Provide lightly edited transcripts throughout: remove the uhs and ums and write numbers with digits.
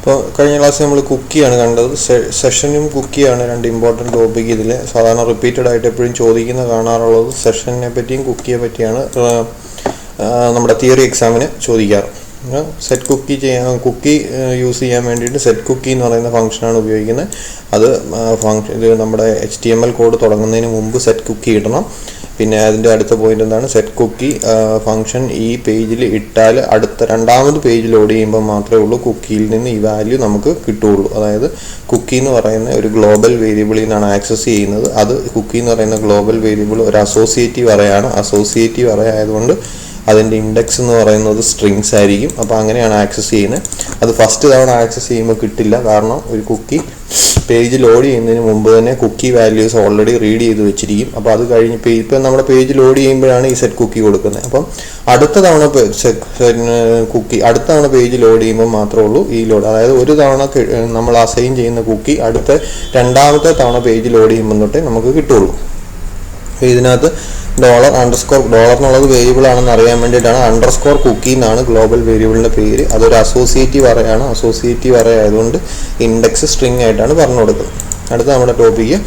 അപ്പോൾ കഴിഞ്ഞ ക്ലാസ്സിൽ നമ്മൾ കുക്കിയാണ് കണ്ടത്. സെഷനും കുക്കിയാണ് രണ്ട് ഇമ്പോർട്ടൻറ്റ് ടോപ്പിക്. ഇതിൽ സാധാരണ റിപ്പീറ്റഡ് ആയിട്ട് എപ്പോഴും ചോദിക്കുന്ന കാണാറുള്ളത് സെഷനെ പറ്റിയും കുക്കിയെ പറ്റിയാണ് നമ്മുടെ തിയറി എക്സാമിന് ചോദിക്കാറ്. സെറ്റ് കുക്കി യൂസ് ചെയ്യാൻ വേണ്ടിയിട്ട് സെറ്റ് കുക്കി എന്ന് പറയുന്ന ഫംഗ്ഷനാണ് ഉപയോഗിക്കുന്നത്. അത് ഇത് നമ്മുടെ HTML കോഡ് തുടങ്ങുന്നതിന് മുമ്പ് സെറ്റ് കുക്കി ഇടണം. പിന്നെ അതിൻ്റെ അടുത്ത പോയിന്റ് എന്താണ്, സെറ്റ് കുക്കി ഫംഗ്ഷൻ ഈ പേജിൽ ഇട്ടാൽ രണ്ടാമത് പേജ് ലോഡ് ചെയ്യുമ്പോൾ മാത്രമേ ഉള്ളൂ കുക്കിയിൽ നിന്ന് ഈ വാല്യൂ നമുക്ക് കിട്ടുകയുള്ളൂ. അതായത് കുക്കി എന്ന് പറയുന്ന ഒരു ഗ്ലോബൽ വേരിയബിളിൽ നിന്നാണ് ആക്സസ് ചെയ്യുന്നത്. അത് കുക്കി എന്ന് പറയുന്ന ഗ്ലോബൽ വേരിയബിൾ ഒരു അസോസിയേറ്റീവ് അറേയാണ്. അസോസിയേറ്റീവ് അറേ ആയതുകൊണ്ട് അതിൻ്റെ ഇൻഡെക്സ് എന്ന് പറയുന്നത് സ്ട്രിങ്സ് ആയിരിക്കും. അപ്പോൾ അങ്ങനെയാണ് ആക്സസ് ചെയ്യുന്നത്. അത് ഫസ്റ്റ് തവണ ആക്സസ് ചെയ്യുമ്പോൾ കിട്ടില്ല, കാരണം ഒരു കുക്കി പേജ് ലോഡ് ചെയ്യുന്നതിന് മുമ്പ് തന്നെ കുക്കി വാല്യൂസ് ഓൾറെഡി റീഡ് ചെയ്ത് വെച്ചിരിക്കും. അപ്പോൾ അത് കഴിഞ്ഞ് ഇപ്പം നമ്മുടെ പേജ് ലോഡ് ചെയ്യുമ്പോഴാണ് ഈ സെറ്റ് കുക്കി കൊടുക്കുന്നത്. അപ്പം അടുത്ത തവണ പേജ് ലോഡ് ചെയ്യുമ്പോൾ മാത്രമേ ഉള്ളൂ ഈ ലോഡ്. അതായത് ഒരു തവണ നമ്മൾ അസൈൻ ചെയ്യുന്ന കുക്കി രണ്ടാമത്തെ തവണ പേജ് ലോഡ് ചെയ്യുമ്പോൾ തൊട്ടേ നമുക്ക് കിട്ടുള്ളൂ. ഇതിനകത്ത് $_ എന്നുള്ളത് വേരിയബിൾ ആണെന്ന് അറിയാൻ വേണ്ടിയിട്ടാണ് അണ്ടർസ്കോർ കുക്കി എന്നാണ് ഗ്ലോബൽ വേരിയബിളിൻ്റെ പേര്. അതൊരു അസോസിയേറ്റീവ് അറേയാണ്. അസോസിയേറ്റീവ് അറേ ആയതുകൊണ്ട് ഇൻഡെക്സ് സ്ട്രിങ് ആയിട്ടാണ് പറഞ്ഞു കൊടുക്കുന്നത്. അടുത്ത നമ്മുടെ ടോപ്പിക്ക്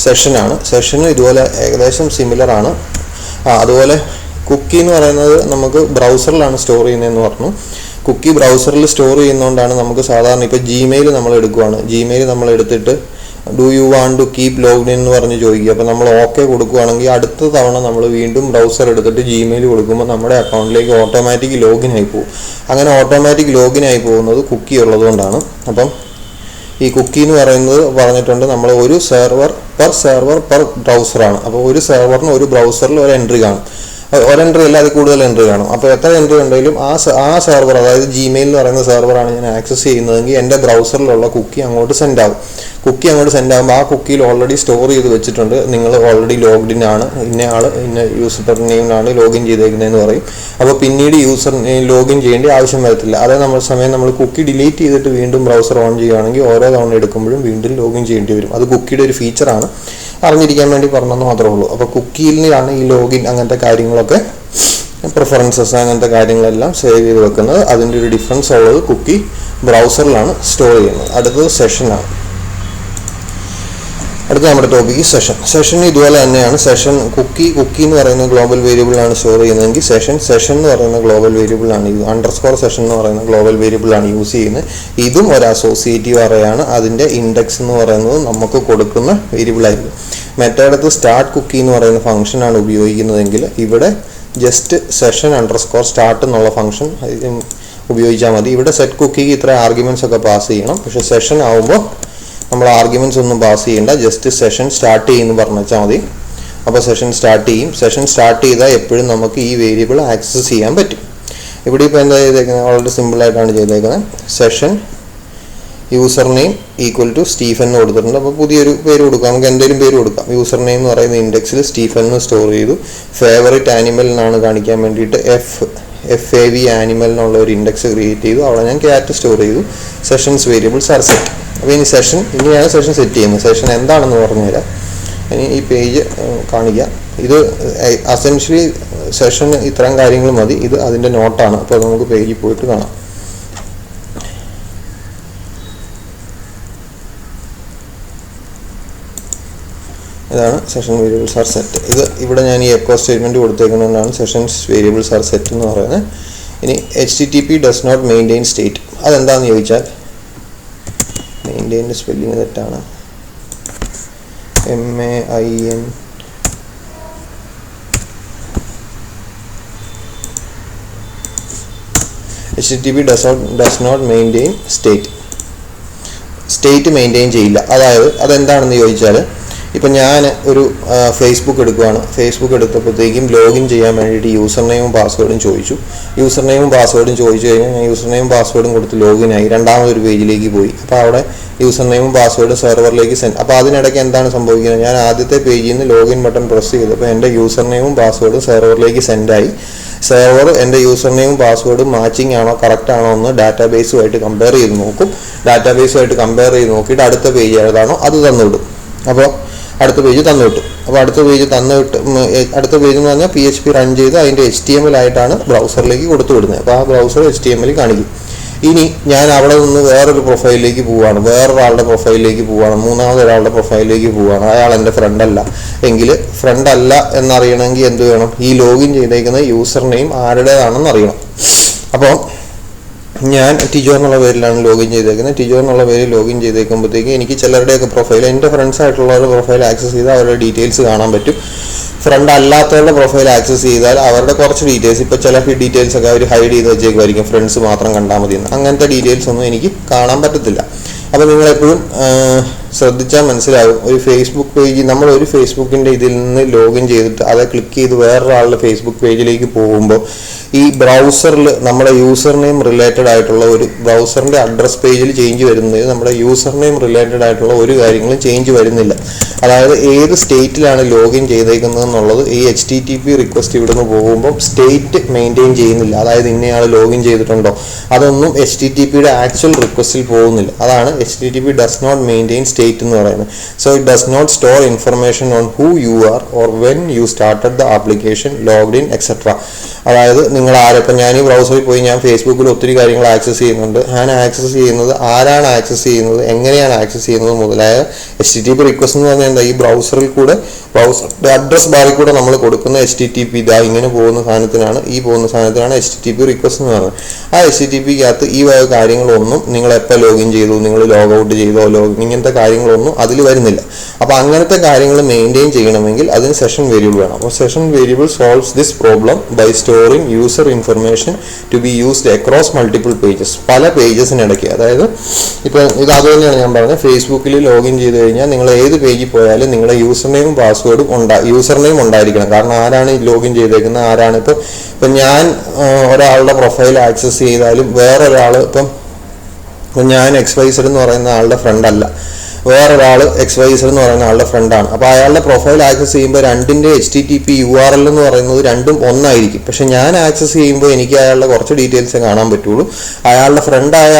സെഷനാണ്. സെഷനും ഇതുപോലെ ഏകദേശം സിമിലർ ആണ്. അതുപോലെ കുക്കി എന്ന് പറയുന്നത് നമുക്ക് ബ്രൗസറിലാണ് സ്റ്റോർ ചെയ്യുന്നതെന്ന് പറഞ്ഞു. കുക്കി ബ്രൗസറിൽ സ്റ്റോർ ചെയ്യുന്നതുകൊണ്ടാണ് നമുക്ക് സാധാരണ ഇപ്പോൾ ജിമെയിൽ നമ്മൾ എടുക്കുകയാണ്. ജിമെയിൽ നമ്മൾ എടുത്തിട്ട് do you want to keep logged in എന്ന് പറഞ്ഞ് ചോദിക്കുക. അപ്പോൾ നമ്മൾ ഓക്കെ കൊടുക്കുകയാണെങ്കിൽ അടുത്ത തവണ നമ്മൾ വീണ്ടും ബ്രൗസർ എടുത്തിട്ട് ജിമെയിൽ കൊടുക്കുമ്പോൾ നമ്മുടെ അക്കൗണ്ടിലേക്ക് ഓട്ടോമാറ്റിക് ലോഗിൻ ആയി പോകും. അങ്ങനെ ഓട്ടോമാറ്റിക് ലോഗിൻ ആയി പോകുന്നത് കുക്കി ഉള്ളതുകൊണ്ടാണ്. അപ്പം ഈ കുക്കി എന്ന് പറയുന്നത് പറഞ്ഞിട്ടുണ്ട് നമ്മൾ ഒരു സെർവർ പെർ ബ്രൗസറാണ്. അപ്പോൾ ഒരു സെർവറിന് ഒരു ബ്രൗസറിൽ ഒരു എൻട്രി കാണും. ഒരെൻട്രി അല്ല, അതിൽ കൂടുതൽ എൻട്രി കാണും. അപ്പോൾ എത്ര എൻട്രി ഉണ്ടെങ്കിലും ആ സെർവർ, അതായത് ജിമെയിൽ എന്ന് പറയുന്ന സെർവറാണ് ഞാൻ ആക്സസ് ചെയ്യുന്നതെങ്കിൽ എൻ്റെ ബ്രൗസറിലുള്ള കുക്കി അങ്ങോട്ട് സെൻഡ് ആകും. കുക്കി അങ്ങോട്ട് സെൻഡ് ആകുമ്പോൾ ആ കുക്കിയിൽ ഓൾറെഡി സ്റ്റോർ ചെയ്ത് വെച്ചിട്ടുണ്ട് നിങ്ങൾ ഓൾറെഡി ലോഗ്ഡ് ഇൻ ആണ്, ഇന്ന യൂസർ നെയിമിനാണ് ലോഗിൻ ചെയ്തേക്കുന്നതെന്ന് പറയും. അപ്പോൾ പിന്നീട് യൂസർ ലോഗിൻ ചെയ്യേണ്ട ആവശ്യം വരത്തില്ല. അതേ നമ്മൾ കുക്കി ഡിലീറ്റ് ചെയ്തിട്ട് വീണ്ടും ബ്രൗസർ ഓൺ ചെയ്യുകയാണെങ്കിൽ ഓരോ തവണ എടുക്കുമ്പോഴും വീണ്ടും ലോഗിൻ ചെയ്യേണ്ടി വരും. അത് കുക്കിയുടെ ഒരു ഫീച്ചറാണ്, അറിഞ്ഞിരിക്കാൻ വേണ്ടി പറഞ്ഞെന്ന് മാത്രമേ ഉള്ളൂ. അപ്പോൾ കുക്കിയിലാണ് ഈ ലോഗിൻ അങ്ങനത്തെ കാര്യങ്ങളൊക്കെ, പ്രിഫറൻസസ് അങ്ങനത്തെ കാര്യങ്ങളെല്ലാം സേവ് ചെയ്ത് വെക്കുന്നത്. അതിൻ്റെ ഒരു ഡിഫറൻസ് ഉള്ളത് കുക്കി ബ്രൗസറിലാണ് സ്റ്റോർ ചെയ്യുന്നത്. അടുത്തത് സെഷനാണ്. അടുത്ത നമ്മുടെ ടോപ്പിക്ക് സെഷൻ ഇതുപോലെ തന്നെയാണ്. കുക്കി എന്ന് പറയുന്ന ഗ്ലോബൽ വേരിയബിളാണ് സ്റ്റോർ ചെയ്യുന്നതെങ്കിൽ സെഷൻ എന്ന് പറയുന്ന ഗ്ലോബൽ വേരിയബിളാണ് അണ്ടർസ്കോർ സെഷൻ എന്ന് പറയുന്ന ഗ്ലോബൽ വേരിയബിളാണ് യൂസ് ചെയ്യുന്നത്. ഇതും ഒരു അസോസിയേറ്റീവ് അറേയാണ്. അതിൻ്റെ ഇൻഡെക്സ് എന്ന് പറയുന്നത് നമുക്ക് കൊടുക്കുന്ന വേരിയബിളായിരിക്കും. മറ്റേടത്ത് സ്റ്റാർട്ട് കുക്കി എന്ന് പറയുന്ന ഫംഗ്ഷനാണ് ഉപയോഗിക്കുന്നതെങ്കിൽ ഇവിടെ ജസ്റ്റ് സെഷൻ അണ്ടർസ്കോർ സ്റ്റാർട്ട് എന്നുള്ള ഫംഗ്ഷൻ ഉപയോഗിച്ചാൽ മതി. ഇവിടെ സെറ്റ് കുക്കിക്ക് ഇത്ര ആർഗ്യുമെൻറ്റ്സ് ഒക്കെ പാസ് ചെയ്യണം. പക്ഷേ സെഷൻ ആകുമ്പോൾ നമ്മൾ ആർഗ്യുമെൻറ്റ്സ് ഒന്നും പാസ് ചെയ്യേണ്ട, ജസ്റ്റ് സെഷൻ സ്റ്റാർട്ട് ചെയ്യുമെന്ന് പറഞ്ഞു വെച്ചാൽ മതി. അപ്പോൾ സെഷൻ സ്റ്റാർട്ട് ചെയ്യും. സെഷൻ സ്റ്റാർട്ട് ചെയ്താൽ എപ്പോഴും നമുക്ക് ഈ വേരിയബിൾ ആക്സസ് ചെയ്യാൻ പറ്റും. ഇവിടെ ഇപ്പോൾ എന്താ ചെയ്തേക്കുന്നത്, വളരെ സിമ്പിളായിട്ടാണ് ചെയ്തേക്കുന്നത്. Session user name equal to Stephen എന്ന് കൊടുത്തിട്ടുണ്ട്. അപ്പോൾ പുതിയൊരു പേര് കൊടുക്കാം, നമുക്ക് എന്തെങ്കിലും പേര് കൊടുക്കാം. യൂസർ നെയിം എന്ന് പറയുന്ന ഇൻഡെക്സിൽ സ്റ്റീഫൻ എന്ന് സ്റ്റോർ ചെയ്തു. ഫേവറേറ്റ് ആനിമൽ എന്നാണ് കാണിക്കാൻ വേണ്ടിയിട്ട് FAV ആനിമൽ എന്നുള്ള ഒരു ഇൻഡെക്സ് ക്രിയേറ്റ് ചെയ്തു. അവിടെ ഞാൻ ക്യാറ്റ് സ്റ്റോർ ചെയ്തു. Sessions variables are set. അപ്പോൾ ഇനിയാണ് സെഷൻ സെറ്റ് ചെയ്യുന്നത്. സെഷൻ എന്താണെന്ന് പറഞ്ഞുതരാം. ഇനി ഈ പേജ് കാണിക്കാം. ഇത് അസെൻഷ്യലി സെഷൻ ഇത്രയും കാര്യങ്ങൾ മതി. ഇത് അതിൻ്റെ നോട്ടാണ്. അപ്പോൾ നമുക്ക് പേജിൽ പോയിട്ട് കാണാം. ഇതാണ് സെഷൻ വേരിയബിൾസ് ആർ സെറ്റ്. ഇവിടെ ഞാൻ ഈ എക്കോ സ്റ്റേറ്റ്മെൻറ്റ് കൊടുത്തേക്കുന്നതുകൊണ്ടാണ് സെഷൻസ് വേരിയബിൾസ് ആർ സെറ്റ് എന്ന് പറയുന്നത്. ഇനി HTTP does not maintain state. അതെന്താണെന്ന് ചോദിച്ചാൽ മെയിൻറ്റെയിൻ്റെ സ്പെല്ലിങ് തെറ്റാണ്. MAIN HTTP does not maintain state maintain ചെയ്യില്ല. അതായത് അതെന്താണെന്ന് ചോദിച്ചാൽ, ഇപ്പം ഞാൻ ഒരു ഫേസ്ബുക്ക് എടുക്കുകയാണ്. ഫേസ്ബുക്ക് എടുത്തപ്പോഴത്തേക്കും ലോഗിൻ ചെയ്യാൻ വേണ്ടിയിട്ട് യൂസർ നെയിമും പാസ്വേഡും ചോദിച്ചു. യൂസർ നെയിമും പാസ്വേഡും ചോദിച്ചു കഴിഞ്ഞാൽ ഞാൻ യൂസർ നെയിമും പാസ്വേഡും കൊടുത്ത് ലോഗിനായി. രണ്ടാമതൊരു പേജിലേക്ക് പോയി. അപ്പോൾ അവിടെ യൂസർ നെയിമും പാസ്വേഡും സെർവറിലേക്ക് സെൻഡ്. അപ്പോൾ അതിനിടയ്ക്ക് എന്താണ് സംഭവിക്കുന്നത്, ഞാൻ ആദ്യത്തെ പേജിൽ നിന്ന് ലോഗിൻ ബട്ടൺ പ്രസ് ചെയ്തപ്പോൾ എൻ്റെ യൂസർ നെയിമും പാസ്വേഡും സെർവറിലേക്ക് സെൻഡായി. സെർവർ എൻ്റെ യൂസർ നെയിമും പാസ്വേഡും മാച്ചിങ് ആണോ കറക്റ്റ് ആണോ എന്ന് ഡാറ്റാബേസുമായിട്ട് കമ്പയർ ചെയ്ത് നോക്കും. ഡാറ്റാബേസുമായിട്ട് കമ്പയർ ചെയ്ത് നോക്കിയിട്ട് അടുത്ത പേജ് ഏതാണോ അത് തന്നുവിടും. അപ്പോൾ അടുത്ത പേജ് തന്നുവിട്ടു. അപ്പോൾ അടുത്ത പേജ് എന്ന് പറഞ്ഞാൽ PHP റൺ ചെയ്ത് അതിൻ്റെ HTML ആയിട്ടാണ് ബ്രൗസറിലേക്ക് കൊടുത്തു വിടുന്നത്. അപ്പോൾ ആ ബ്രൗസർ HTML കാണിക്കും. ഇനി ഞാൻ അവിടെ നിന്ന് വേറൊരു പ്രൊഫൈലിലേക്ക് പോവുകയാണ്, വേറൊരാളുടെ പ്രൊഫൈലിലേക്ക് പോവുകയാണ്, മൂന്നാമതൊരാളുടെ പ്രൊഫൈലിലേക്ക് പോവുകയാണ്. അയാൾ എൻ്റെ ഫ്രണ്ട് അല്ല എങ്കിൽ, ഫ്രണ്ട് അല്ല എന്നറിയണമെങ്കിൽ എന്ത് വേണം? ഈ ലോഗിൻ ചെയ്തേക്കുന്ന യൂസർ നെയിം ആരുടേതാണെന്ന് അറിയണം. അപ്പോൾ ഞാൻ ടിജോ എന്നുള്ള പേരിലാണ് ലോഗിൻ ചെയ്തേക്കുന്നത്. ടിജോ എന്നുള്ള പേരിൽ ലോഗിൻ ചെയ്തേക്കുമ്പോഴത്തേക്ക് എനിക്ക് ചിലരുടെയൊക്കെ പ്രൊഫൈൽ, എൻ്റെ ഫ്രണ്ട്സ് ആയിട്ടുള്ളവരുടെ പ്രൊഫൈൽ ആക്സസ് ചെയ്താൽ അവരുടെ ഡീറ്റെയിൽസ് കാണാൻ പറ്റും. ഫ്രണ്ട് അല്ലാത്തവരുടെ പ്രൊഫൈൽ ആക്സസ് ചെയ്താൽ അവരുടെ കുറച്ച് ഡീറ്റെയിൽസ്, ഇപ്പോൾ ചില ഡീറ്റെയിൽസ് ഒക്കെ അവർ ഹൈഡ് ചെയ്ത് വെച്ചേക്കുമായിരിക്കും, ഫ്രണ്ട്സ് മാത്രം കണ്ടാൽ മതി എന്ന്. അങ്ങനത്തെ ഡീറ്റെയിൽസ് ഒന്നും എനിക്ക് കാണാൻ പറ്റത്തില്ല. അപ്പോൾ നിങ്ങളെപ്പോഴും ശ്രദ്ധിച്ചാൽ മനസ്സിലാവും, ഒരു ഫേസ്ബുക്ക് പേജ്, നമ്മളൊരു ഫേസ്ബുക്കിൻ്റെ ഇതിൽ നിന്ന് ലോഗിൻ ചെയ്തിട്ട് അത് ക്ലിക്ക് ചെയ്ത് വേറൊരാളുടെ ഫേസ്ബുക്ക് പേജിലേക്ക് പോകുമ്പോൾ ഈ ബ്രൗസറിൽ നമ്മുടെ യൂസർ നെയിം റിലേറ്റഡ് ആയിട്ടുള്ള ഒരു ബ്രൗസറിൻ്റെ അഡ്രസ് പേജിൽ ചേഞ്ച് വരുന്നത് നമ്മുടെ യൂസർ നെയിം റിലേറ്റഡ് ആയിട്ടുള്ള ഒരു കാര്യങ്ങളും ചേഞ്ച് വരുന്നില്ല. അതായത് ഏത് സ്റ്റേറ്റിലാണ് ലോഗിൻ ചെയ്തേക്കുന്നത് എന്നുള്ളത് ഈ HTTP റിക്വസ്റ്റ് ഇവിടുന്ന് പോകുമ്പോൾ സ്റ്റേറ്റ് മെയിൻറ്റെയിൻ ചെയ്യുന്നില്ല. അതായത് ഇന്നയാൾ ലോഗിൻ ചെയ്തിട്ടുണ്ടോ അതൊന്നും HTTPയുടെ ആക്ച്വൽ റിക്വസ്റ്റിൽ പോകുന്നില്ല. അതാണ് HTTP does not maintain state എന്ന് പറയുന്നത്. So it does not store information on who you are or when you started the application, logged in etcetera. അതായത് നിങ്ങൾ ആരപ്പം, ഞാൻ ഈ ബ്രൗസറിൽ പോയി ഞാൻ ഫേസ്ബുക്കിൽ ഒത്തിരി കാര്യങ്ങൾ ആക്സസ് ചെയ്യുന്നുണ്ട്. ഞാൻ ആക്സസ് ചെയ്യുന്നത്, ആരാണ് ആക്സസ് ചെയ്യുന്നത്, എങ്ങനെയാണ് ആക്സസ് ചെയ്യുന്നത് മുതലായ HTTP റിക്വസ്റ്റ് എന്ന് പറഞ്ഞാൽ എന്താ, ഈ ബ്രൗസറിൽ കൂടെ, ബ്രൗസറിൻ്റെ അഡ്രസ് ബാറിൽ കൂടെ നമ്മൾ കൊടുക്കുന്ന HTTP ഇതാ ഇങ്ങനെ പോകുന്ന സാധനത്തിനാണ്, ഈ പോകുന്ന സാധനത്തിനാണ് HTTP റിക്വസ്റ്റ് എന്ന് പറയുന്നത്. ആ HTTPക്കകത്ത് ഈ വക കാര്യങ്ങളൊന്നും നിങ്ങൾ എപ്പോൾ ലോഗിൻ ചെയ്തു, നിങ്ങൾ ലോഗ് ഔട്ട് ചെയ്തോ, ഇങ്ങനത്തെ കാര്യങ്ങളൊന്നും അതിൽ വരുന്നില്ല. അപ്പോൾ അങ്ങനത്തെ കാര്യങ്ങൾ മെയിൻറ്റെയിൻ ചെയ്യണമെങ്കിൽ അതിന് സെഷൻ വേരിയബിൾ വേണം. അപ്പോൾ session variable solves this problem by storing user information to be used across multiple pages. പല പേജസിനിടയ്ക്ക്, അതായത് ഇപ്പോൾ ഇത് അതുതന്നെയാണ് ഞാൻ പറഞ്ഞത്, ഫേസ്ബുക്കിൽ ലോഗിൻ ചെയ്ത് കഴിഞ്ഞാൽ നിങ്ങൾ ഏത് പേജിൽ പോയാലും നിങ്ങളുടെ യൂസർ നെയിമും പാസ്വേഡും യൂസർ നെയിം ഉണ്ടായിരിക്കണം. കാരണം ആരാണ് ഈ ലോഗിൻ ചെയ്തേക്കുന്നത്, ആരാണ്. ഇപ്പം ഞാൻ ഒരാളുടെ പ്രൊഫൈൽ ആക്സസ് ചെയ്താലും വേറൊരാൾ, ഇപ്പം ഞാൻ XYZ എന്ന് പറയുന്ന ആളുടെ ഫ്രണ്ട് അല്ല, വേറൊരാൾ XYZ എന്ന് പറയുന്ന ആളുടെ ഫ്രണ്ടാണ്. അപ്പോൾ അയാളുടെ പ്രൊഫൈൽ ആക്സസ് ചെയ്യുമ്പോൾ രണ്ടിൻ്റെ HTTP URL എന്ന് പറയുന്നത് രണ്ടും ഒന്നായിരിക്കും. പക്ഷെ ഞാൻ ആക്സസ് ചെയ്യുമ്പോൾ എനിക്ക് അയാളുടെ കുറച്ച് ഡീറ്റെയിൽസ് കാണാൻ പറ്റുള്ളൂ, അയാളുടെ ഫ്രണ്ടായ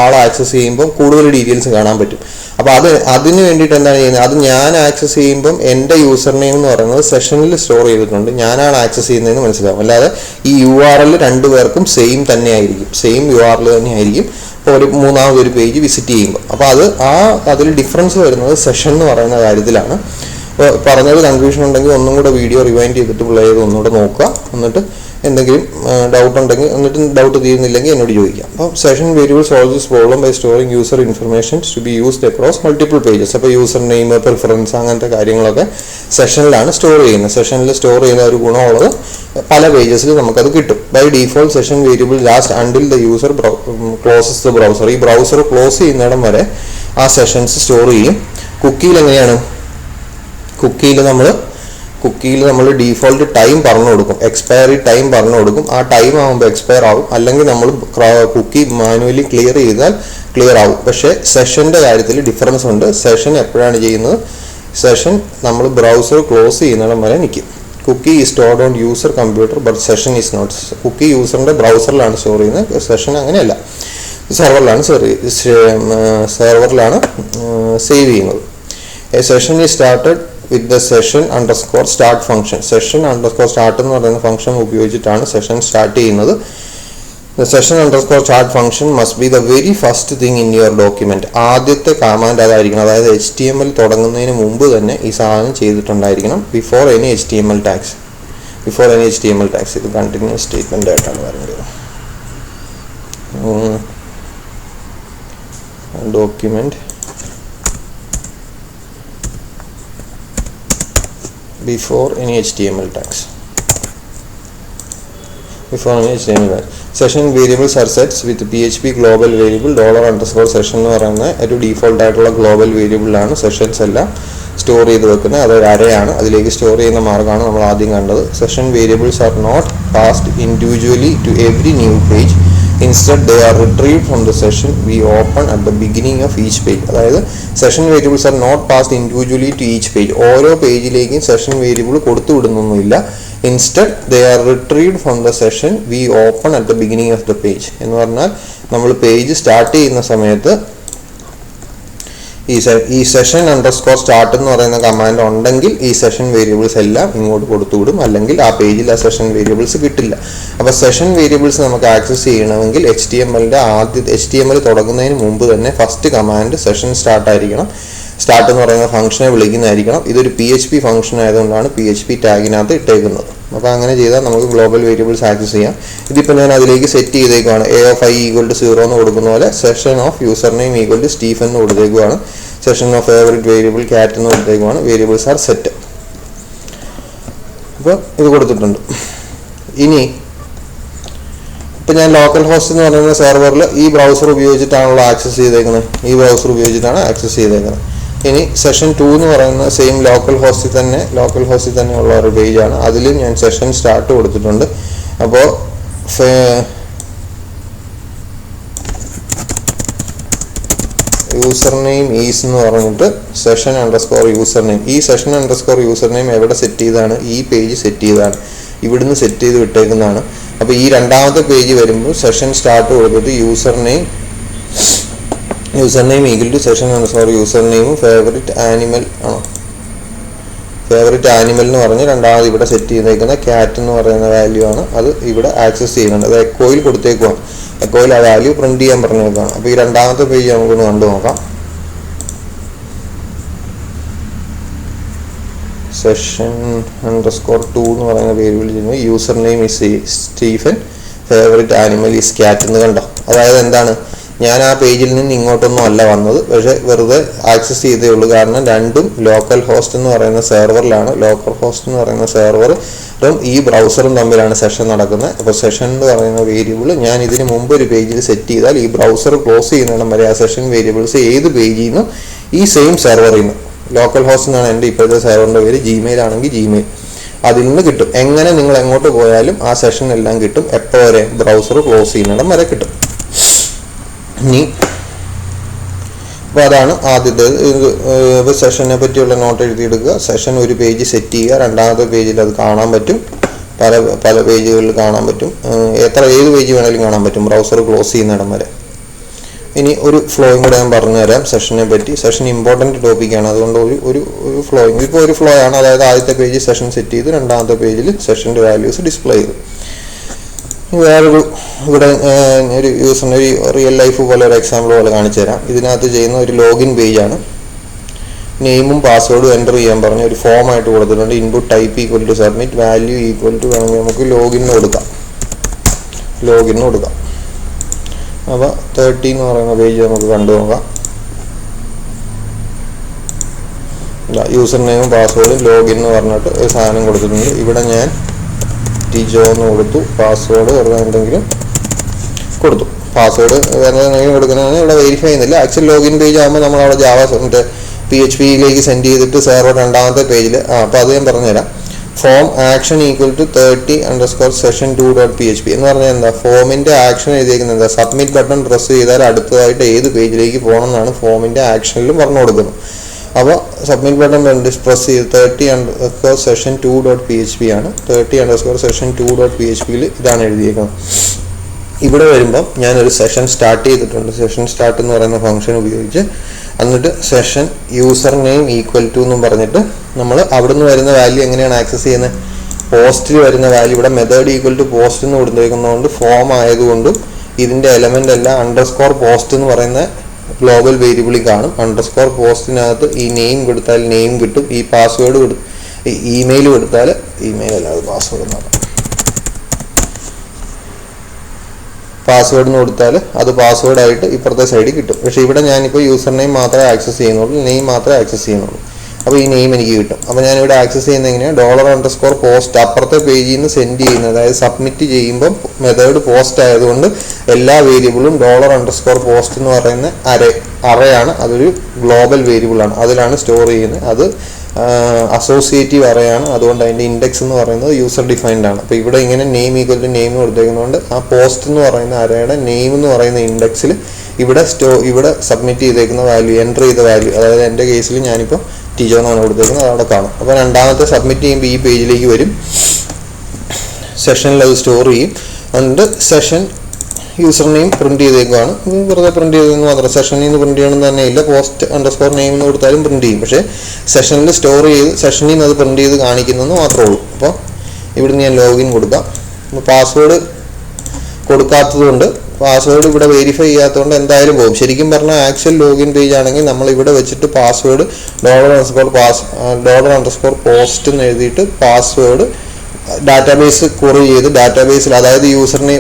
ആൾ ആക്സസ് ചെയ്യുമ്പോൾ കൂടുതൽ ഡീറ്റെയിൽസ് കാണാൻ പറ്റും. അപ്പോൾ അതിന് വേണ്ടിയിട്ട് എന്താണ് ചെയ്യുന്നത്, അത് ഞാൻ ആക്സസ് ചെയ്യുമ്പം എൻ്റെ യൂസർ നെയിം എന്ന് പറയുന്നത് സെഷനിൽ സ്റ്റോർ ചെയ്തിട്ടുണ്ട്, ഞാനാണ് ആക്സസ് ചെയ്യുന്നതെന്ന് മനസ്സിലാവും. അല്ലാതെ ഈ URL രണ്ടുപേർക്കും സെയിം തന്നെ ആയിരിക്കും, സെയിം URL തന്നെ ആയിരിക്കും ഇപ്പോൾ ഒരു മൂന്നാമതൊരു പേജ് വിസിറ്റ് ചെയ്യുമ്പോൾ. അപ്പോൾ അതിൽ ഡിഫറൻസ് വരുന്നത് സെഷൻ എന്ന് പറയുന്ന കാര്യത്തിലാണ്. അപ്പോൾ പറഞ്ഞത് കൺഫ്യൂഷൻ ഉണ്ടെങ്കിൽ ഒന്നും കൂടെ വീഡിയോ റിവൈൻഡ് ചെയ്തിട്ട് പ്ലേ ചെയ്ത് ഒന്നുകൂടെ നോക്കുക. എന്നിട്ട് എന്തെങ്കിലും ഡൗട്ട് ഉണ്ടെങ്കിൽ, എന്നിട്ട് ഡൗട്ട് തീരുന്നില്ലെങ്കിൽ എന്നോട് ചോദിക്കാം. അപ്പോൾ session variable solve this problem by storing user information to be used across multiple pages. അപ്പോൾ യൂസർ നെയിം, പ്രിഫറൻസ്, അങ്ങനത്തെ കാര്യങ്ങളൊക്കെ സെഷനിലാണ് സ്റ്റോർ ചെയ്യുന്നത്. സെഷനിൽ സ്റ്റോർ ചെയ്യുന്ന ഒരു ഗുണമുള്ളത് പല പേജസിൽ നമുക്കത് കിട്ടും. By default session variable last until the user closes the browser. ഈ ബ്രൗസർ ക്ലോസ് ചെയ്യുന്നിടം വരെ ആ സെഷൻസ് സ്റ്റോർ ചെയ്യും. കുക്കിയിൽ എങ്ങനെയാണ്, കുക്കിയിൽ നമ്മൾ ഡീഫോൾട്ട് ടൈം പറഞ്ഞു കൊടുക്കും, എക്സ്പയറി ടൈം പറഞ്ഞു കൊടുക്കും. ആ ടൈം ആകുമ്പോൾ എക്സ്പയർ ആവും, അല്ലെങ്കിൽ നമ്മൾ കുക്കി മാനുവലി ക്ലിയർ ചെയ്താൽ ക്ലിയർ ആവും. പക്ഷേ സെഷൻ്റെ കാര്യത്തിൽ ഡിഫറൻസ് ഉണ്ട്. സെഷൻ എപ്പോഴാണ് ചെയ്യുന്നത്, സെഷൻ നമ്മൾ ബ്രൗസർ ക്ലോസ് ചെയ്യുന്നിടം വരെ നിൽക്കും. Cookie is stored on user computer but session is not. Cookie യൂസറിൻ്റെ ബ്രൗസറിലാണ് സ്റ്റോർ ചെയ്യുന്നത്, സെഷൻ അങ്ങനെയല്ല, സെർവറിലാണ് സേവ് ചെയ്യുന്നത്. A session is started with the session underscore start function. Session underscore start എന്ന് പറയുന്ന ഫംഗ്ഷൻ ഉപയോഗിച്ചിട്ടാണ് സെഷൻ സ്റ്റാർട്ട് ചെയ്യുന്നത്. The session underscore start function must be the very first thing in your document. ആദ്യത്തെ command അതായിരിക്കണം, അതായത് HTML തുടങ്ങുന്നതിന് മുമ്പ് തന്നെ ഈ സാധനം ചെയ്തിട്ടുണ്ടായിരിക്കണം. Before any HTML tags. ഇത് കണ്ടിന്യൂസ് സ്റ്റേറ്റ്മെൻ്റ് ആയിട്ടാണ് പറയുന്നത്. Document before any HTML tags. Session variables are sets with PHP global variable $_session എന്ന് പറയുന്ന ഒരു ഡീഫോൾട്ട് ആയിട്ടുള്ള ഗ്ലോബൽ വേരിയബിൾ ആണ് സെഷൻസ് എല്ലാം സ്റ്റോർ ചെയ്ത് വെക്കുന്നത്. അതൊരു അരയാണ്, അതിലേക്ക് സ്റ്റോർ ചെയ്യുന്ന മാർഗ്ഗമാണ് നമ്മൾ ആദ്യം കണ്ടത്. Session variables are not passed individually to every new page. Instead, they are retrieved from the session we open at the beginning of each page. അതായത് session variables are not passed individually to each page. ഓരോ പേജിലേക്കും session variable കൊടുത്തു വിടുന്നൊന്നുമില്ല. Instead they are retrieved from the session we open at the beginning of the page. എന്ന് പറഞ്ഞാൽ നമ്മൾ page start ചെയ്യുന്ന സമയത്ത് ഈ സെഷൻ അണ്ടർസ്കോർ സ്റ്റാർട്ട് എന്ന് പറയുന്ന കമാൻഡ് ഉണ്ടെങ്കിൽ ഈ സെഷൻ വേരിയബിൾസ് എല്ലാം ഇങ്ങോട്ട് കൊടുത്തുവിടും, അല്ലെങ്കിൽ ആ പേജിൽ ആ സെഷൻ വേരിയബിൾസ് കിട്ടില്ല. അപ്പോൾ സെഷൻ വേരിയബിൾസ് നമുക്ക് ആക്സസ് ചെയ്യണമെങ്കിൽ HTML തുടങ്ങുന്നതിന് മുമ്പ് തന്നെ ഫസ്റ്റ് കമാൻഡ് സെഷൻ സ്റ്റാർട്ട് ആയിരിക്കണം. സ്റ്റാർട്ട് എന്ന് പറയുന്ന ഫംഗ്ഷനെ വിളിക്കുന്നതായിരിക്കണം. ഇതൊരു PHP ഫംഗ്ഷൻ ആയതുകൊണ്ടാണ് PHP ടാഗിനകത്ത് ഇട്ടേക്കുന്നത്. അപ്പോൾ അങ്ങനെ ചെയ്താൽ നമുക്ക് ഗ്ലോബൽ വേരിയബിൾസ് ആക്സസ് ചെയ്യാം. ഇതിപ്പോൾ ഞാൻ അതിലേക്ക് സെറ്റ് ചെയ്തേക്കുവാണ്. A(i) = 0 എന്ന് കൊടുക്കുന്ന പോലെ session of user name = Stephen എന്ന് കൊടുത്തേക്കുവാണ്. Session of favourite variable cat എന്ന് കൊടുത്തേക്കുവാണ്. Variables are set. അപ്പോൾ ഇത് കൊടുത്തിട്ടുണ്ട്. ഇനി ഇപ്പം ഞാൻ ലോക്കൽ ഹോസ്റ്റ് എന്ന് പറയുന്ന സെർവറിൽ ഈ ബ്രൗസർ ഉപയോഗിച്ചിട്ടാണല്ലോ ആക്സസ് ചെയ്തേക്കുന്നത്. ഈ ബ്രൗസർ ഉപയോഗിച്ചിട്ടാണ് ആക്സസ് ചെയ്തേക്കുന്നത്. ഇനി സെഷൻ 2 എന്ന് പറയുന്ന സെയിം ലോക്കൽ ഹോസ്റ്റിൽ തന്നെ ഉള്ള ഒരു പേജാണ്. അതിലും ഞാൻ സെഷൻ സ്റ്റാർട്ട് കൊടുത്തിട്ടുണ്ട്. അപ്പോൾ യൂസർ നെയിം ഈസ് എന്ന് പറഞ്ഞിട്ട് സെഷൻ അണ്ടർസ്കോർ യൂസർ നെയിം. ഈ സെഷൻ അണ്ടർസ്കോർ യൂസർ നെയിം എവിടെ സെറ്റ് ചെയ്താണ്? ഈ പേജ് സെറ്റ് ചെയ്താണ്, ഇവിടുന്ന് സെറ്റ് ചെയ്ത് വിട്ടേക്കുന്നതാണ്. അപ്പോൾ ഈ രണ്ടാമത്തെ പേജ് വരുമ്പോൾ സെഷൻ സ്റ്റാർട്ട് കൊടുത്തിട്ട് user name = session underscore user നെയിമും ഫേവറേറ്റ് ആനിമൽ എന്ന് പറഞ്ഞ് രണ്ടാമത് ഇവിടെ സെറ്റ് ചെയ്തേക്കുന്ന ക്യാറ്റ് എന്ന് പറയുന്ന വാല്യൂ ആണ്. അത് ഇവിടെ ആക്സസ് ചെയ്യുന്നുണ്ട്. അത് എക്കോയിൽ കൊടുത്തേക്കുവാണ്. എക്കോയിൽ ആ വാല്യൂ പ്രിന്റ് ചെയ്യാൻ പറഞ്ഞേക്കാണ്. അപ്പോൾ ഈ രണ്ടാമത്തെ പേജ് നമുക്കൊന്ന് കണ്ടു നോക്കാം. സെഷൻ അണ്ടർസ്കോർ 2 എന്ന് പറയുന്ന വേരിയബിൾ ചെയ്യുമ്പോൾ user name is Stephen, favourite animal is cat എന്ന് കണ്ടോ. അതായത് എന്താണ്, ഞാൻ ആ പേജിൽ നിന്ന് ഇങ്ങോട്ടൊന്നും അല്ല വന്നത്, പക്ഷേ വെറുതെ ആക്സസ് ചെയ്തേ ഉള്ളൂ. കാരണം രണ്ടും ലോക്കൽ ഹോസ്റ്റ് എന്ന് പറയുന്ന സെർവറിലാണ്. ലോക്കൽ ഹോസ്റ്റ് എന്ന് പറയുന്ന സെർവറും ഈ ബ്രൗസറും തമ്മിലാണ് സെഷൻ നടക്കുന്നത്. അപ്പോൾ സെഷൻ എന്ന് പറയുന്ന വേരിയബിൾ ഞാൻ ഇതിന് മുമ്പ് ഒരു പേജിൽ സെറ്റ് ചെയ്താൽ ഈ ബ്രൗസർ ക്ലോസ് ചെയ്യുന്നിടം വരെ ആ സെഷൻ വേരിയബിൾസ് ഏത് പേജിൽ നിന്നും ഈ സെയിം സെർവറിൽ നിന്ന്, ലോക്കൽ ഹോസ്റ്റ് എന്നാണ് എൻ്റെ ഇപ്പോഴത്തെ സെർവറിൻ്റെ പേര്, ജിമെയിൽ ആണെങ്കിൽ ജിമെയിൽ, അതിൽ നിന്ന് കിട്ടും. എങ്ങനെ നിങ്ങൾ എങ്ങോട്ട് പോയാലും ആ സെഷൻ എല്ലാം കിട്ടും. എപ്പോൾ വരെ? ബ്രൗസർ ക്ലോസ് ചെയ്യുന്നിടം വരെ കിട്ടും. ഇനി അപ്പോൾ അതാണ് ആദ്യത്തേത്. സെഷനെ പറ്റിയുള്ള നോട്ട് എഴുതിയെടുക്കുക. സെഷൻ ഒരു പേജ് സെറ്റ് ചെയ്യുക. രണ്ടാമത്തെ പേജിൽ അത് കാണാൻ പറ്റും. പല പേജുകളിൽ കാണാൻ പറ്റും. ഏത് പേജ് വേണമെങ്കിലും കാണാൻ പറ്റും ബ്രൗസർ ക്ലോസ് ചെയ്യുന്നിടം വരെ. ഇനി ഒരു ഫ്ലോയും കൂടെ ഞാൻ പറഞ്ഞുതരാം സെഷനെ പറ്റി. സെഷൻ ഇമ്പോർട്ടൻറ്റ് ടോപ്പിക്കാണ്, അതുകൊണ്ട് ഒരു ഫ്ലോയും. ഇപ്പോൾ ഒരു ഫ്ലോ ആണ്. അതായത് ആദ്യത്തെ പേജ് സെഷൻ സെറ്റ് ചെയ്ത് രണ്ടാമത്തെ പേജിൽ സെഷൻ്റെ വാല്യൂസ് ഡിസ്പ്ലേ ചെയ്തു. വേറൊരു ഇവിടെ ഒരു യൂസറിന് ഒരു റിയൽ ലൈഫ് പോലെ ഒരു എക്സാമ്പിൾ പോലെ കാണിച്ചു തരാം. ഇതിനകത്ത് ചെയ്യുന്ന ഒരു ലോഗിൻ പേജാണ്. നെയിമും പാസ്വേഡും എൻ്റർ ചെയ്യാൻ പറഞ്ഞ് ഒരു ഫോം ആയിട്ട് കൊടുത്തിട്ടുണ്ട്. ഇൻപുട്ട് ടൈപ്പ് = സബ്മിറ്റ്, വാല്യൂ = വേണമെങ്കിൽ നമുക്ക് ലോഗിന് കൊടുക്കാം. അപ്പോൾ 30 എന്ന് പറയുന്ന പേജ് നമുക്ക് കണ്ടു നോക്കാം. യൂസർ നെയിമും പാസ്വേഡും ലോഗിൻ എന്ന് പറഞ്ഞിട്ട് ഒരു സാധനം കൊടുത്തിട്ടുണ്ട്. ഇവിടെ ഞാൻ ടിജോ എന്ന് കൊടുത്തു. പാസ്വേഡ് വെറുതെ എന്തെങ്കിലും കൊടുത്തു. പാസ്വേഡ് വേറെ എന്തെങ്കിലും കൊടുക്കുന്നതാണ്. ഇവിടെ വെരിഫൈ ചെയ്യുന്നില്ല. ആക്ച്വൽ ലോഗിൻ പേജ് ആകുമ്പോൾ നമ്മൾ അവിടെ PHPയിലേക്ക് സെൻഡ് ചെയ്തിട്ട് സെർവർ രണ്ടാമത്തെ പേജിൽ അപ്പോൾ അത് ഞാൻ പറഞ്ഞുതരാം. ഫോം ആക്ഷൻ = 30_session2.php എന്ന് പറഞ്ഞാൽ എന്താ? ഫോമിൻ്റെ ആക്ഷൻ എഴുതിയിരിക്കുന്നത് എന്താ? സബ്മിറ്റ് ബട്ടൺ പ്രസ് ചെയ്താൽ അടുത്തതായിട്ട് ഏത് പേജിലേക്ക് പോകണം എന്നാണ് ഫോമിൻ്റെ ആക്ഷനിലും പറഞ്ഞു കൊടുക്കുന്നത്. അപ്പോൾ സബ്മിറ്റ് ബട്ടൺ പ്രസ് ചെയ്ത് 30_session2.php ആണ്. 30_session2.phpയിൽ ഇതാണ് എഴുതിയേക്കുന്നത്. ഇവിടെ വരുമ്പം ഞാനൊരു സെഷൻ സ്റ്റാർട്ട് ചെയ്തിട്ടുണ്ട്. സെഷൻ സ്റ്റാർട്ട് എന്ന് പറയുന്ന ഫംഗ്ഷൻ ഉപയോഗിച്ച് എന്നിട്ട് സെഷൻ യൂസർ നെയിം = എന്നും പറഞ്ഞിട്ട് നമ്മൾ അവിടെ നിന്ന് വരുന്ന വാല്യൂ എങ്ങനെയാണ് ആക്സസ് ചെയ്യുന്നത്? പോസ്റ്റിൽ വരുന്ന വാല്യൂ ഇവിടെ മെത്തേഡ് =പോസ്റ്റ് എന്ന് കൊടുത്തേക്കുന്നതുകൊണ്ട് ഫോം ആയതുകൊണ്ടും ഇതിൻ്റെ എലമെൻ്റ് എല്ലാം _പോസ്റ്റ് എന്ന് പറയുന്ന ഗ്ലോബൽ വേരിയബിളിൽ കാണും. _പോസ്റ്റിനകത്ത് ഈ നെയിം കൊടുത്താൽ നെയിം കിട്ടും. ഈ പാസ്വേഡ് ഇമെയിൽ കൊടുത്താൽ ഇമെയിൽ അല്ലാതെ പാസ്വേഡ് കൊടുത്താൽ അത് പാസ്വേഡായിട്ട് ഇപ്പുറത്തെ സൈഡിൽ കിട്ടും. പക്ഷേ ഇവിടെ ഞാനിപ്പോൾ യൂസർ നെയിം മാത്രമേ ആക്സസ് ചെയ്യുന്നുള്ളൂ, നെയിം മാത്രമേ ആക്സസ് ചെയ്യുന്നുള്ളൂ. അപ്പോൾ ഈ നെയിം എനിക്ക് കിട്ടും. അപ്പോൾ ഞാനിവിടെ ആക്സസ് ചെയ്യുന്നത് എങ്ങനെയാണ്? $_post അപ്പുറത്തെ പേജിൽ നിന്ന് സെൻഡ് ചെയ്യുന്നത്. അതായത് സബ്മിറ്റ് ചെയ്യുമ്പം മെത്തേഡ് പോസ്റ്റ് ആയതുകൊണ്ട് എല്ലാ വേരിയബിളും $_post എന്ന് പറയുന്ന അറയാണ്. അതൊരു ഗ്ലോബൽ വേരിയബിളാണ്. അതിലാണ് സ്റ്റോർ ചെയ്യുന്നത്. അത് അസോസിയേറ്റീവ് അറയാണ്. അതുകൊണ്ട് അതിൻ്റെ ഇൻഡെക്സ് എന്ന് പറയുന്നത് യൂസർ ഡിഫൈൻഡ് ആണ്. അപ്പോൾ ഇവിടെ ഇങ്ങനെ നെയിം = നെയിം കൊടുത്തേക്കുന്നതുകൊണ്ട് ആ പോസ്റ്റ് എന്ന് പറയുന്ന അറയുടെ നെയിം എന്ന് പറയുന്ന ഇൻഡെക്സിൽ ഇവിടെ സബ്മിറ്റ് ചെയ്തേക്കുന്ന വാല്യൂ, എൻ്റർ ചെയ്ത വാല്യൂ, അതായത് എൻ്റെ കേസിൽ ഞാനിപ്പോൾ ടിജോ എന്നാണ് കൊടുത്തേക്കുന്നത്, അതവിടെ കാണും. അപ്പോൾ രണ്ടാമത്തെ സബ്മിറ്റ് ചെയ്യുമ്പോൾ ഈ പേജിലേക്ക് വരും. സെഷനിൽ അത് സ്റ്റോർ ചെയ്യും. എന്നിട്ട് സെഷൻ യൂസർ നെയിം പ്രിന്റ് ചെയ്തേക്കുവാണ്. വെറുതെ പ്രിന്റ് ചെയ്തതെന്ന് മാത്രം, സെഷനിൽ നിന്ന് പ്രിന്റ് ചെയ്യണമെന്ന് തന്നെ ഇല്ല. പോസ്റ്റ് അണ്ടർസ്കോർ നെയിം എന്ന് കൊടുത്താലും പ്രിന്റ് ചെയ്യും. പക്ഷേ സെഷനിൽ സ്റ്റോർ ചെയ്ത് സെഷനിൽ നിന്ന് അത് പ്രിന്റ് ചെയ്ത് കാണിക്കുന്നതെന്ന് മാത്രമേ ഉള്ളൂ. അപ്പോൾ ഇവിടുന്ന് ഞാൻ ലോഗിൻ കൊടുക്കാം. പാസ്വേഡ് കൊടുക്കാത്തതുകൊണ്ട്, പാസ്വേഡ് ഇവിടെ വെരിഫൈ ചെയ്യാത്തതുകൊണ്ട് എന്തായാലും പോകും. ശരിക്കും പറഞ്ഞാൽ ആക്ച്വൽ ലോഗിൻ പേജ് ആണെങ്കിൽ നമ്മൾ ഇവിടെ വെച്ചിട്ട് പാസ്വേഡ് $_post എന്ന് എഴുതിയിട്ട് പാസ്വേഡ് ഡാറ്റാബേസ് ക്വറി ചെയ്ത് ഡാറ്റാബേസിൽ, അതായത്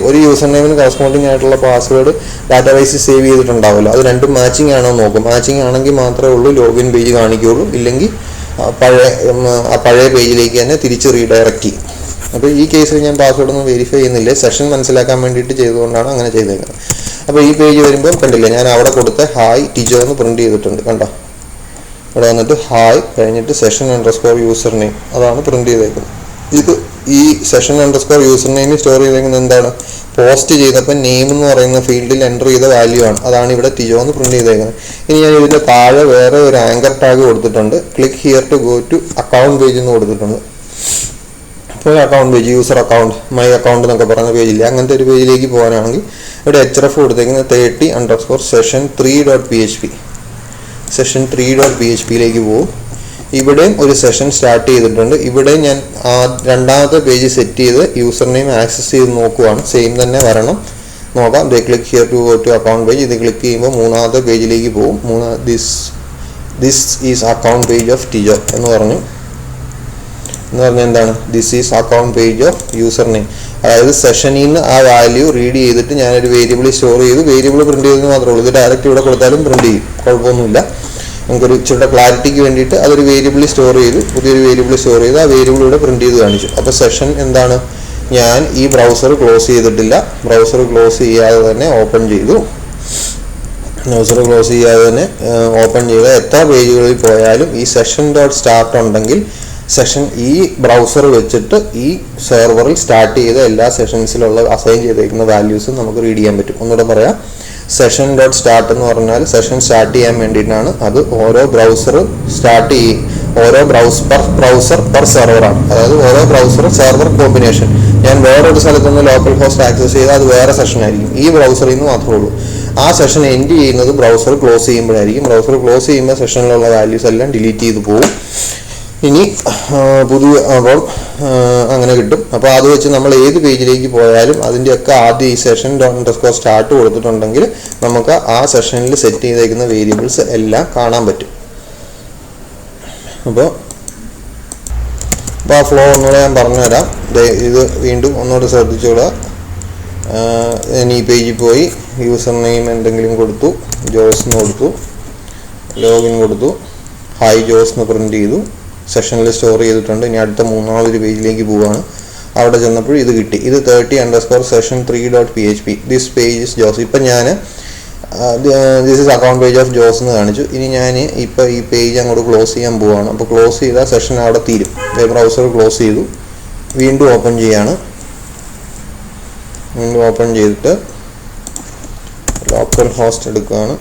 ഒരു യൂസർ നെയിമിന് കറസ്പോണ്ടിങ് ആയിട്ടുള്ള പാസ്വേഡ് ഡാറ്റാബേസിൽ സേവ് ചെയ്തിട്ടുണ്ടാവുമല്ലോ, അത് രണ്ടും മാച്ചിങ് ആണോ നോക്കും. മാച്ചിങ് ആണെങ്കിൽ മാത്രമേ ഉള്ളൂ ലോഗിൻ പേജ് കാണിക്കുകയുള്ളൂ. ഇല്ലെങ്കിൽ പഴയ പേജിലേക്ക് തന്നെ തിരിച്ച് റീഡയറക്റ്റ് ചെയ്യും. അപ്പോൾ ഈ കേസിൽ ഞാൻ പാസ്വേഡ് ഒന്നും വെരിഫൈ ചെയ്യുന്നില്ല, സെഷൻ മനസ്സിലാക്കാൻ വേണ്ടിയിട്ട് ചെയ്തുകൊണ്ടാണ് അങ്ങനെ ചെയ്തേക്കുന്നത്. അപ്പോൾ ഈ പേജ് വരുമ്പോൾ കണ്ടില്ല, ഞാൻ അവിടെ കൊടുത്ത ഹായ് ടിജോ എന്ന് പ്രിന്റ് ചെയ്തിട്ടുണ്ട്. കണ്ടോ, ഇവിടെ വന്നിട്ട് ഹായ് കഴിഞ്ഞിട്ട് _യൂസർ നെയിം അതാണ് പ്രിന്റ് ചെയ്തേക്കുന്നത്. ഇത് ഈ _യൂസർ നെയിം സ്റ്റോർ ചെയ്തേക്കുന്നത് എന്താണ്, പോസ്റ്റ് ചെയ്തപ്പോൾ നെയിം എന്ന് പറയുന്ന ഫീൽഡിൽ എൻ്റർ ചെയ്ത വാല്യൂ ആണ്. അതാണ് ഇവിടെ ടിജോ എന്ന് പ്രിന്റ് ചെയ്തേക്കുന്നത്. ഇനി ഞാൻ ഇതിൻ്റെ താഴെ വേറെ ഒരു ആങ്കർ ടാഗ് കൊടുത്തിട്ടുണ്ട്. Click here to go to account page എന്ന് കൊടുത്തിട്ടുണ്ട്. ഇപ്പോൾ account page, user account, my account എന്നൊക്കെ പറയുന്ന പേജില്ലേ, അങ്ങനത്തെ ഒരു പേജിലേക്ക് പോകാനാണെങ്കിൽ ഇവിടെ href കൊടുത്തേക്കുന്നത് 30_session3.php session3.php പോകും. ഇവിടെയും ഒരു സെഷൻ സ്റ്റാർട്ട് ചെയ്തിട്ടുണ്ട്. ഇവിടെ ഞാൻ രണ്ടാമത്തെ പേജ് സെറ്റ് ചെയ്ത് യൂസർ നെയിം ആക്സസ് ചെയ്ത് നോക്കുവാണ്. സെയിം തന്നെ വരണം, നോക്കാം. Click here to go to account page. ഇത് ക്ലിക്ക് ചെയ്യുമ്പോൾ മൂന്നാമത്തെ പേജിലേക്ക് പോകും. This is account page of Tijo എന്ന് പറഞ്ഞാൽ എന്താണ്, this is account page of user name. അതായത് സെഷനിൽ നിന്ന് ആ വാല്യൂ റീഡ് ചെയ്തിട്ട് ഞാനൊരു വേരിയബിൾ സ്റ്റോർ ചെയ്തു. വേരിയബിൾ പ്രിന്റ് ചെയ്തെന്ന് മാത്രമേ ഉള്ളൂ. ഇത് ഡയറക്റ്റ് ഇവിടെ കൊടുത്താലും പ്രിന്റ് ചെയ്യും, കുഴപ്പമൊന്നുമില്ല. നമുക്കൊരു ഇച്ചിരി ക്ലാരിറ്റിക്ക് വേണ്ടിയിട്ട് അതൊരു വേരിയബിൾ സ്റ്റോർ ചെയ്തു, പുതിയൊരു വേരിയബിൾ സ്റ്റോർ ചെയ്ത് ആ വേരിയബിൾ ഇവിടെ പ്രിന്റ് ചെയ്ത് കാണിച്ചു. അപ്പോൾ സെഷൻ എന്താണ്, ഞാൻ ഈ ബ്രൗസർ ക്ലോസ് ചെയ്തിട്ടില്ല, ബ്രൗസർ ക്ലോസ് ചെയ്യാതെ തന്നെ ഓപ്പൺ ചെയ്തു. ഓപ്പൺ ചെയ്ത എത്ര പേജുകളിൽ പോയാലും ഈ session.start ഉണ്ടെങ്കിൽ സെഷൻ ഈ ബ്രൗസർ വെച്ചിട്ട് ഈ സെർവറിൽ സ്റ്റാർട്ട് ചെയ്ത എല്ലാ സെഷൻസിലുള്ള അസൈൻ ചെയ്തേക്കുന്ന വാല്യൂസും നമുക്ക് റീഡ് ചെയ്യാൻ പറ്റും. ഒന്നുകൂടെ പറയാം, session.start എന്ന് പറഞ്ഞാൽ സെഷൻ സ്റ്റാർട്ട് ചെയ്യാൻ വേണ്ടിയിട്ടാണ്. അത് ഓരോ ബ്രൗസർ സ്റ്റാർട്ട് ചെയ്യും, ഓരോ ബ്രൗസർ പെർ സെർവറാണ്. അതായത് ഓരോ ബ്രൗസർ സെർവർ കോമ്പിനേഷൻ. ഞാൻ വേറൊരു സ്ഥലത്തുനിന്ന് ലോക്കൽ ഹോസ്റ്റ് ആക്സസ് ചെയ്താൽ അത് വേറെ സെഷൻ ആയിരിക്കും, ഈ ബ്രൗസറിൽ നിന്ന് മാത്രമേ ഉള്ളൂ. ആ സെഷൻ എൻഡ് ചെയ്യുന്നത് ബ്രൗസർ ക്ലോസ് ചെയ്യുമ്പോഴായിരിക്കും. ബ്രൗസർ ക്ലോസ് ചെയ്യുമ്പോൾ സെഷനിലുള്ള വാല്യൂസ് എല്ലാം ഡിലീറ്റ് ചെയ്ത് പോകും. ഇനി പുതിയ അപ്പോൾ അങ്ങനെ കിട്ടും. അപ്പോൾ അത് വെച്ച് നമ്മൾ ഏത് പേജിലേക്ക് പോയാലും അതിൻ്റെയൊക്കെ ആദ്യം ഈ session_start കൊടുത്തിട്ടുണ്ടെങ്കിൽ നമുക്ക് ആ സെഷനിൽ സെറ്റ് ചെയ്തേക്കുന്ന വേരിയബിൾസ് എല്ലാം കാണാൻ പറ്റും. അപ്പോൾ ആ ഫ്ലോ ഒന്നുകൂടെ ഞാൻ പറഞ്ഞുതരാം. ഇത് വീണ്ടും ഒന്നുകൂടെ ശ്രദ്ധിച്ചോളുക. ഞാൻ ഈ പേജിൽ പോയി യൂസർ നെയിം എന്തെങ്കിലും കൊടുത്തു, ജോസ് എന്ന് കൊടുത്തു, ലോഗിൻ കൊടുത്തു, ഹായ് ജോസ് എന്ന് പ്രിന്റ് ചെയ്തു, സെഷനിൽ സ്റ്റോർ ചെയ്തിട്ടുണ്ട്. ഇനി അടുത്ത മൂന്നാമതൊരു പേജിലേക്ക് പോവുകയാണ്. അവിടെ ചെന്നപ്പോൾ ഇത് കിട്ടി. ഇത് 30_session3.php this page is Jose. ഇപ്പം ഞാൻ this is account page of Jose എന്ന് കാണിച്ചു. ഇനി ഞാൻ ഇപ്പോൾ ഈ പേജ് അങ്ങോട്ട് ക്ലോസ് ചെയ്യാൻ പോവുകയാണ്. അപ്പോൾ ക്ലോസ് ചെയ്താൽ സെഷൻ അവിടെ തീരും. ബ്രൗസർ ക്ലോസ് ചെയ്തു, വീണ്ടും ഓപ്പൺ ചെയ്യാണ്. വീണ്ടും ഓപ്പൺ ചെയ്തിട്ട് ലോക്കൽ ഹോസ്റ്റ് എടുക്കുകയാണ്.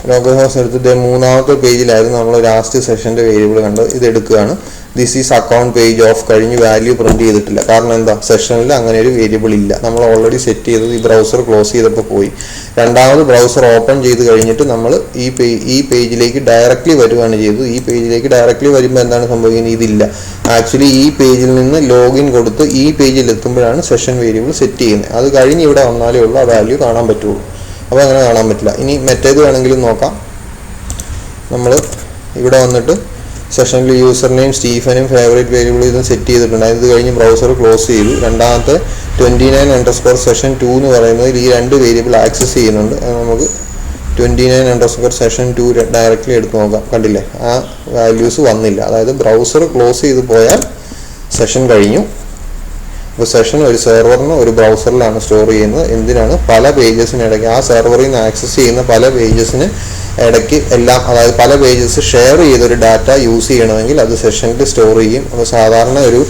ലോക്കൽ ഹോസ്റ്റ് എടുത്തിട്ട് മൂന്നാമത്തെ പേജിലായിരുന്നു നമ്മൾ ലാസ്റ്റ് സെഷൻ്റെ വേരിയബിൾ കണ്ടത്. ഇത് എടുക്കുകയാണ്. This is account page of കഴിഞ്ഞ് വാല്യൂ പ്രിന്റ് ചെയ്തിട്ടില്ല. കാരണം എന്താ, സെഷനിൽ അങ്ങനെ ഒരു വേരിയബിൾ ഇല്ല. നമ്മൾ ഓൾറെഡി സെറ്റ് ചെയ്തത് ഈ ബ്രൗസർ ക്ലോസ് ചെയ്തപ്പോൾ പോയി. രണ്ടാമത് ബ്രൗസർ ഓപ്പൺ ചെയ്ത് കഴിഞ്ഞിട്ട് നമ്മൾ ഈ പേജിലേക്ക് ഡയറക്റ്റ്ലി വരികയാണ് ചെയ്തത്. ഈ പേജിലേക്ക് ഡയറക്റ്റ്ലി വരുമ്പോൾ എന്താണ് സംഭവിക്കുന്നത്, ഇതില്ല. ആക്ച്വലി ഈ പേജിൽ നിന്ന് ലോഗിൻ കൊടുത്ത് ഈ പേജിൽ എത്തുമ്പോഴാണ് സെഷൻ വേരിയബിൾ സെറ്റ് ചെയ്യുന്നത്. അത് കഴിഞ്ഞ് ഇവിടെ വന്നാലേ ഉള്ളൂ ആ വാല്യൂ കാണാൻ പറ്റുള്ളൂ. അപ്പോൾ അങ്ങനെ കാണാൻ പറ്റില്ല. ഇനി മറ്റേത് വേണമെങ്കിലും നോക്കാം. നമ്മൾ ഇവിടെ വന്നിട്ട് സെഷനിൽ യൂസർ നെയിം സ്റ്റീഫനും ഫേവറേറ്റ് വേരിയബിൾ ഇതും സെറ്റ് ചെയ്തിട്ടുണ്ട്. ഇത് കഴിഞ്ഞ് ബ്രൗസർ ക്ലോസ് ചെയ്തു. രണ്ടാമത്തെ 29_session2 എന്ന് പറയുന്നത് ഈ രണ്ട് വേരിയബിൾ ആക്സസ് ചെയ്യുന്നുണ്ട്. നമുക്ക് 29_session2 ഡയറക്റ്റ്ലി എടുത്ത് നോക്കാം. കണ്ടില്ലേ, ആ വാല്യൂസ് വന്നില്ല. അതായത് ബ്രൗസർ ക്ലോസ് ചെയ്ത് പോയാൽ സെഷൻ കഴിഞ്ഞു. അപ്പോൾ സെഷൻ ഒരു സെർവറിന് ഒരു ബ്രൗസറിലാണ് സ്റ്റോർ ചെയ്യുന്നത്. എന്തിനാണ്, പല പേജസിനിടയ്ക്ക് ആ സെർവറിൽ നിന്ന് ആക്സസ് ചെയ്യുന്ന പല പേജസിന് ഇടയ്ക്ക് എല്ലാം, അതായത് പല പേജസ് ഷെയർ ചെയ്തൊരു ഡാറ്റ യൂസ് ചെയ്യണമെങ്കിൽ അത് സെഷനിൽ സ്റ്റോർ ചെയ്യും. അപ്പോൾ സാധാരണ ഒരു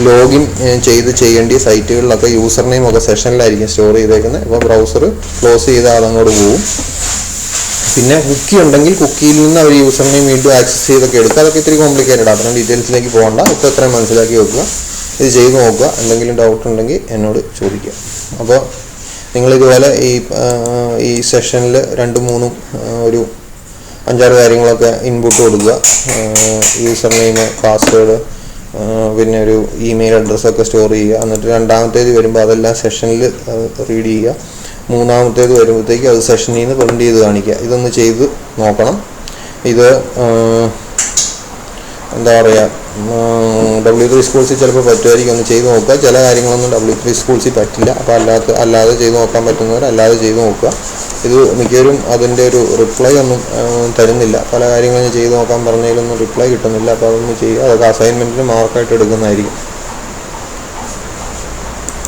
ലോഗിൻ ചെയ്യേണ്ട സൈറ്റുകളിലൊക്കെ യൂസർ നെയിം ഒക്കെ സെഷനിലായിരിക്കും സ്റ്റോർ ചെയ്തേക്കുന്നത്. അപ്പോൾ ബ്രൗസർ ക്ലോസ് ചെയ്താൽ അതങ്ങോട്ട് പോകും. പിന്നെ കുക്കി ഉണ്ടെങ്കിൽ കുക്കിയിൽ നിന്ന് അവർ യൂസർ നെയിം വീണ്ടും ആക്സസ് ചെയ്തൊക്കെ എടുക്കുക. അതൊക്കെ ഇത്തിരി കോംപ്ലിക്കേറ്റഡ്. അത്രയും ഡീറ്റെയിൽസിലേക്ക് പോകണ്ട. ഇപ്പോൾ എത്രയും മനസ്സിലാക്കി വെക്കുക. ഇത് ചെയ്ത് നോക്കുക. എന്തെങ്കിലും ഡൗട്ട് ഉണ്ടെങ്കിൽ എന്നോട് ചോദിക്കുക. അപ്പോൾ നിങ്ങളിതുപോലെ ഈ സെഷനിൽ 2-3 ഒരു 5-6 കാര്യങ്ങളൊക്കെ ഇൻപുട്ട് കൊടുക്കുക. യൂസർ നെയിം, പാസ്വേഡ്, പിന്നെ ഒരു ഇമെയിൽ അഡ്രസ്സൊക്കെ സ്റ്റോർ ചെയ്യുക. എന്നിട്ട് രണ്ടാമത്തേത് വരുമ്പോൾ അതെല്ലാം സെഷനിൽ റീഡ് ചെയ്യുക. മൂന്നാമത്തേത് വരുമ്പോഴത്തേക്ക് അത് സെഷനിൽ നിന്ന് പ്രിൻ്റ് ചെയ്ത് കാണിക്കുക. ഇതൊന്ന് ചെയ്ത് നോക്കണം. ഇത് എന്താ പറയുക, W3 സ്കൂൾസിൽ ചിലപ്പോൾ പറ്റുമായിരിക്കും, ഒന്ന് ചെയ്ത് നോക്കുക. ചില കാര്യങ്ങളൊന്നും W3 സ്കൂൾസിൽ പറ്റില്ല. അപ്പോൾ അല്ലാതെ ചെയ്ത് നോക്കാൻ പറ്റുന്നവർ അല്ലാതെ ചെയ്ത് നോക്കുക. ഇത് മിക്കവരും അതിൻ്റെ ഒരു റിപ്ലൈ ഒന്നും തരുന്നില്ല. പല കാര്യങ്ങളും ചെയ്ത് നോക്കാൻ പറഞ്ഞതിലൊന്നും റിപ്ലൈ കിട്ടുന്നില്ല. അപ്പോൾ അതൊന്നും ചെയ്യുക. അതൊക്കെ അസൈൻമെൻറ്റിന് മാർക്കായിട്ട് എടുക്കുന്നതായിരിക്കും.